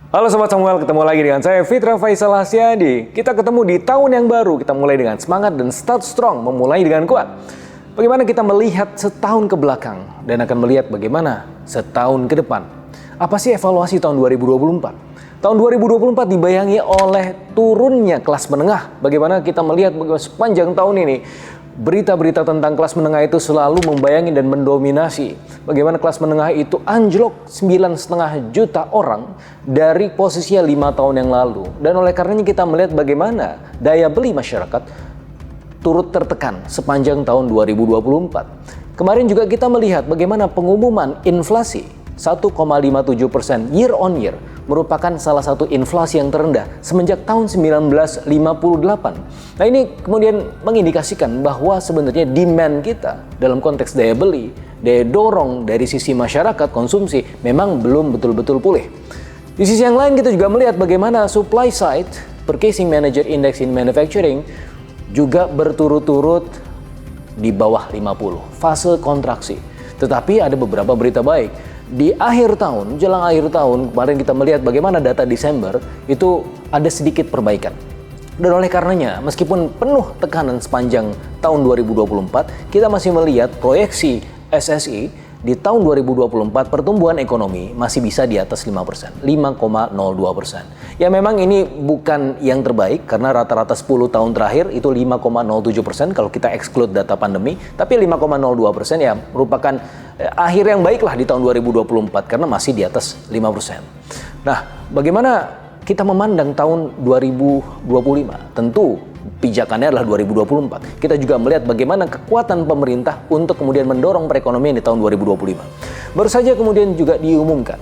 Halo Sobat Samuel, ketemu lagi dengan saya Fitra Faisal Hasyadi. Kita ketemu di tahun yang baru, kita mulai dengan semangat dan start strong, memulai dengan kuat. Bagaimana kita melihat setahun ke belakang dan akan melihat bagaimana setahun ke depan. Apa sih evaluasi tahun 2024? Tahun 2024 dibayangi oleh turunnya kelas menengah. Bagaimana kita melihat sepanjang tahun ini berita-berita tentang kelas menengah itu selalu membayangi dan mendominasi. Bagaimana kelas menengah itu anjlok 9,5 juta orang dari posisinya 5 tahun yang lalu. Dan oleh karenanya kita melihat bagaimana daya beli masyarakat turut tertekan sepanjang tahun 2024. Kemarin juga kita melihat bagaimana pengumuman inflasi 1,57% year on year merupakan salah satu inflasi yang terendah semenjak tahun 1958. Nah, ini kemudian mengindikasikan bahwa sebenarnya demand kita dalam konteks daya beli, daya dorong dari sisi masyarakat konsumsi memang belum betul-betul pulih. Di sisi yang lain kita juga melihat bagaimana supply side Purchasing Manager Index in Manufacturing juga berturut-turut di bawah 50, fase kontraksi. Tetapi ada beberapa berita baik. Di akhir tahun, jelang akhir tahun, kemarin kita melihat bagaimana data Desember itu ada sedikit perbaikan. Dan oleh karenanya, meskipun penuh tekanan sepanjang tahun 2024, kita masih melihat proyeksi SSI di tahun 2024 pertumbuhan ekonomi masih bisa di atas 5%, 5,02%. Ya memang ini bukan yang terbaik karena rata-rata 10 tahun terakhir itu 5,07% kalau kita exclude data pandemi, tapi 5,02% ya merupakan akhir yang baik lah di tahun 2024 karena masih di atas 5%. Nah, bagaimana kita memandang tahun 2025? Tentu pijakannya adalah 2024. Kita juga melihat bagaimana kekuatan pemerintah untuk kemudian mendorong perekonomian di tahun 2025. Baru saja kemudian juga diumumkan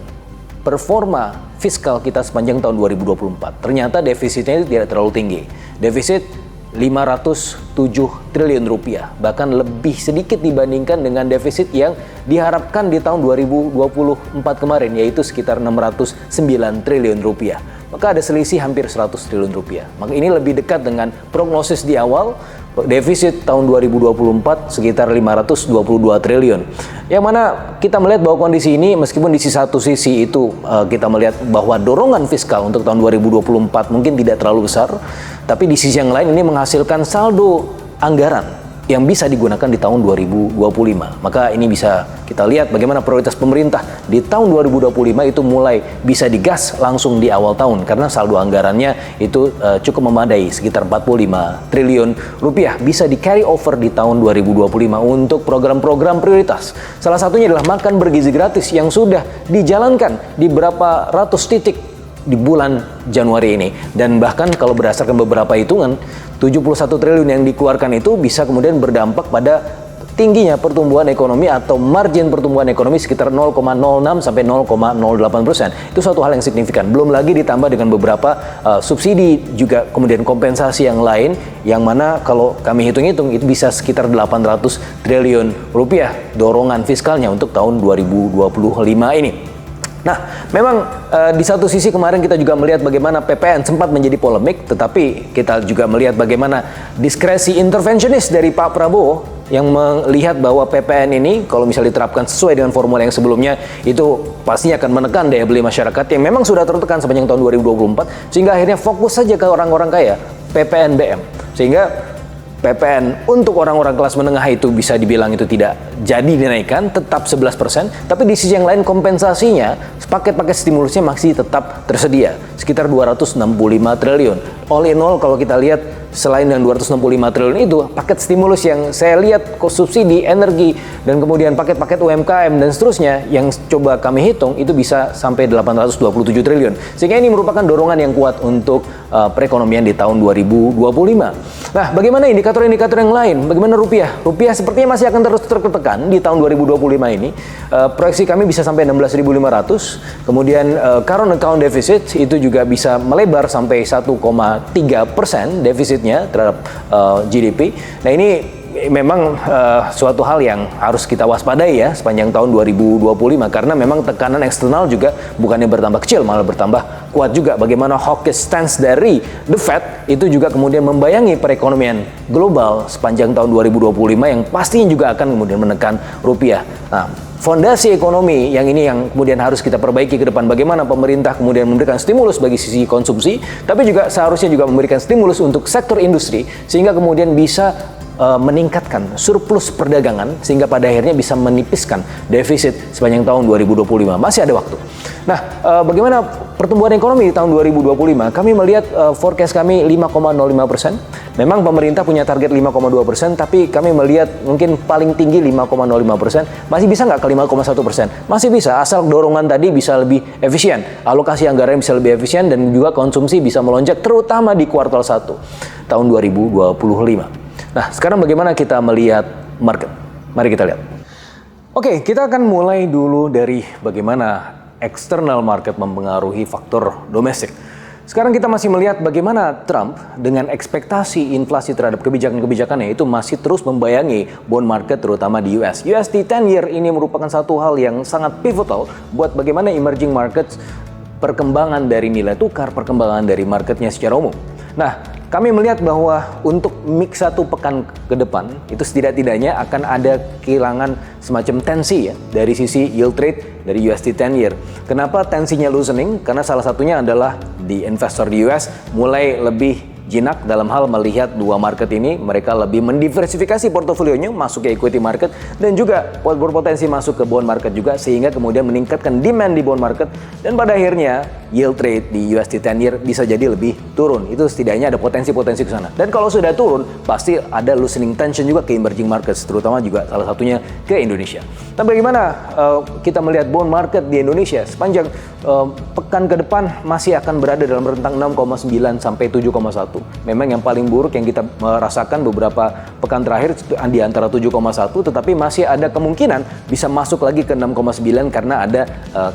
performa fiskal kita sepanjang tahun 2024. Ternyata defisitnya itu tidak terlalu tinggi. Defisit 507 triliun rupiah, bahkan lebih sedikit dibandingkan dengan defisit yang diharapkan di tahun 2024 kemarin, yaitu sekitar 609 triliun rupiah. Maka ada selisih hampir 100 triliun rupiah. Maka ini lebih dekat dengan prognosis di awal, defisit tahun 2024 sekitar 522 triliun. Yang mana kita melihat bahwa kondisi ini meskipun di satu sisi itu kita melihat bahwa dorongan fiskal untuk tahun 2024 mungkin tidak terlalu besar, tapi di sisi yang lain ini menghasilkan saldo anggaran yang bisa digunakan di tahun 2025. Maka ini bisa kita lihat bagaimana prioritas pemerintah di tahun 2025 itu mulai bisa digas langsung di awal tahun karena saldo anggarannya itu cukup memadai sekitar 45 triliun rupiah bisa di carry over di tahun 2025 untuk program-program prioritas. Salah satunya adalah makan bergizi gratis yang sudah dijalankan di beberapa ratus titik di bulan Januari ini. Dan bahkan kalau berdasarkan beberapa hitungan, 71 triliun yang dikeluarkan itu bisa kemudian berdampak pada tingginya pertumbuhan ekonomi atau margin pertumbuhan ekonomi sekitar 0,06 sampai 0,08%. Itu suatu hal yang signifikan. Belum lagi ditambah dengan beberapa subsidi juga kemudian kompensasi yang lain yang mana kalau kami hitung-hitung itu bisa sekitar 800 triliun rupiah dorongan fiskalnya untuk tahun 2025 ini. Nah, memang di satu sisi kemarin kita juga melihat bagaimana PPN sempat menjadi polemik, tetapi kita juga melihat bagaimana diskresi intervensionis dari Pak Prabowo yang melihat bahwa PPN ini kalau misalnya diterapkan sesuai dengan formula yang sebelumnya itu pastinya akan menekan daya beli masyarakat yang memang sudah tertekan sepanjang tahun 2024 sehingga akhirnya fokus saja ke orang-orang kaya, PPNBM. Sehingga PPN untuk orang-orang kelas menengah itu bisa dibilang itu tidak jadi dinaikkan, tetap 11%, tapi di sisi yang lain kompensasinya, paket-paket stimulusnya masih tetap tersedia, sekitar 265 triliun. All in all kalau kita lihat selain dengan 265 triliun itu, paket stimulus yang saya lihat subsidi, energi, dan kemudian paket-paket UMKM dan seterusnya yang coba kami hitung itu bisa sampai 827 triliun. Sehingga ini merupakan dorongan yang kuat untuk perekonomian di tahun 2025. Nah, bagaimana indikator-indikator yang lain? Bagaimana rupiah? Rupiah sepertinya masih akan terus tertekan di tahun 2025 ini. Proyeksi kami bisa sampai 16.500. Kemudian current account deficit itu juga bisa melebar sampai 1,3% defisitnya terhadap GDP. Nah, ini memang suatu hal yang harus kita waspadai ya sepanjang tahun 2025 karena memang tekanan eksternal juga bukannya bertambah kecil malah bertambah kuat juga. Bagaimana hawkish stance dari The Fed itu juga kemudian membayangi perekonomian global sepanjang tahun 2025 yang pastinya juga akan kemudian menekan rupiah. Nah, fondasi ekonomi yang ini yang kemudian harus kita perbaiki ke depan. Bagaimana pemerintah kemudian memberikan stimulus bagi sisi konsumsi, tapi juga seharusnya juga memberikan stimulus untuk sektor industri sehingga kemudian bisa meningkatkan surplus perdagangan sehingga pada akhirnya bisa menipiskan defisit sepanjang tahun 2025. Masih ada waktu. Nah, bagaimana pertumbuhan ekonomi di tahun 2025? Kami melihat forecast kami 5,05%. Memang pemerintah punya target 5,2%, tapi kami melihat mungkin paling tinggi 5,05%. Masih bisa nggak ke 5,1%? Masih bisa, asal dorongan tadi bisa lebih efisien. Alokasi anggaran bisa lebih efisien dan juga konsumsi bisa melonjak terutama di kuartal 1 tahun 2025. Nah, sekarang bagaimana kita melihat market? Mari kita lihat. Oke, kita akan mulai dulu dari bagaimana external market mempengaruhi faktor domestik. Sekarang kita masih melihat bagaimana Trump dengan ekspektasi inflasi terhadap kebijakan-kebijakannya itu masih terus membayangi bond market terutama di US. USD 10 year ini merupakan satu hal yang sangat pivotal buat bagaimana emerging markets, perkembangan dari nilai tukar, perkembangan dari marketnya secara umum. Nah, kami melihat bahwa untuk mix satu pekan ke depan itu setidak-tidaknya akan ada kehilangan semacam tensi ya dari sisi yield rate dari USD 10 year. Kenapa tensinya loosening? Karena salah satunya adalah di investor di US mulai lebih jinak dalam hal melihat dua market ini, mereka lebih mendiversifikasi portofolionya masuk ke equity market dan juga berpotensi masuk ke bond market juga sehingga kemudian meningkatkan demand di bond market dan pada akhirnya yield rate di USD 10 year bisa jadi lebih turun. Itu setidaknya ada potensi-potensi ke sana. Dan kalau sudah turun, pasti ada loosening tension juga ke emerging markets, terutama juga salah satunya ke Indonesia. Nah, bagaimana kita melihat bond market di Indonesia sepanjang pekan ke depan masih akan berada dalam rentang 6,9 sampai 7,1. Memang yang paling buruk yang kita merasakan beberapa pekan terakhir di antara 7,1, tetapi masih ada kemungkinan bisa masuk lagi ke 6,9 karena ada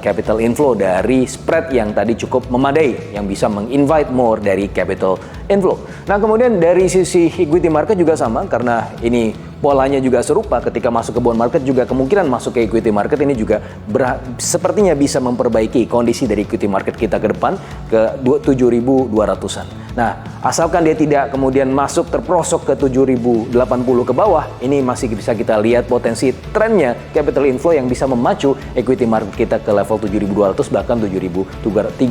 capital inflow dari spread yang tadi cukup memadai yang bisa menginvite more dari capital inflow. Nah, kemudian dari sisi equity market juga sama karena ini polanya juga serupa, ketika masuk ke bond market juga kemungkinan masuk ke equity market ini juga sepertinya bisa memperbaiki kondisi dari equity market kita ke depan ke 7.200-an. Nah, asalkan dia tidak kemudian masuk terprosok ke 7.080 ke bawah, ini masih bisa kita lihat potensi trennya capital inflow yang bisa memacu equity market kita ke level 7.200 bahkan 7.300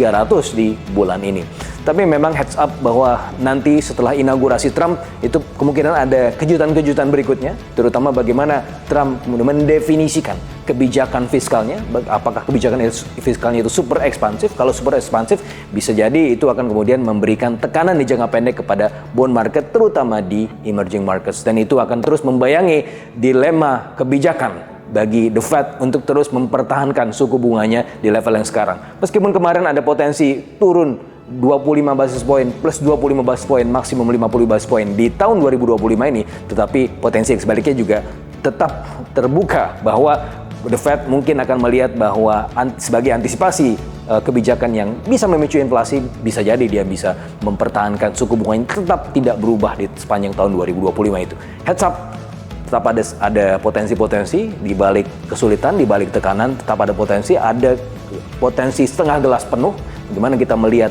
di bulan ini. Tapi memang heads up bahwa nanti setelah inaugurasi Trump itu kemungkinan ada kejutan-kejutan berikutnya, terutama bagaimana Trump mendefinisikan kebijakan fiskalnya, apakah kebijakan fiskalnya itu super ekspansif. Kalau super ekspansif bisa jadi itu akan kemudian memberikan tekanan di jangka pendek kepada bond market terutama di emerging markets dan itu akan terus membayangi dilema kebijakan bagi The Fed untuk terus mempertahankan suku bunganya di level yang sekarang. Meskipun kemarin ada potensi turun 25 basis point plus 25 basis point maksimum 50 basis point di tahun 2025 ini, tetapi potensi sebaliknya juga tetap terbuka bahwa The Fed mungkin akan melihat bahwa sebagai antisipasi kebijakan yang bisa memicu inflasi, bisa jadi dia bisa mempertahankan suku bunga yang tetap tidak berubah di sepanjang tahun 2025 itu. Heads up, tetap ada potensi-potensi di balik kesulitan, di balik tekanan, tetap ada potensi setengah gelas penuh. Gimana kita melihat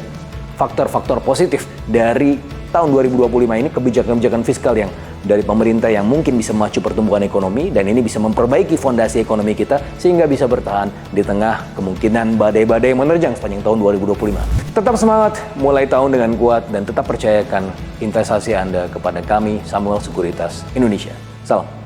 faktor-faktor positif dari tahun 2025 ini, kebijakan-kebijakan fiskal yang dari pemerintah yang mungkin bisa memacu pertumbuhan ekonomi dan ini bisa memperbaiki fondasi ekonomi kita sehingga bisa bertahan di tengah kemungkinan badai-badai yang menerjang sepanjang tahun 2025. Tetap semangat mulai tahun dengan kuat dan tetap percayakan investasi Anda kepada kami Samuel Sekuritas Indonesia. Salam.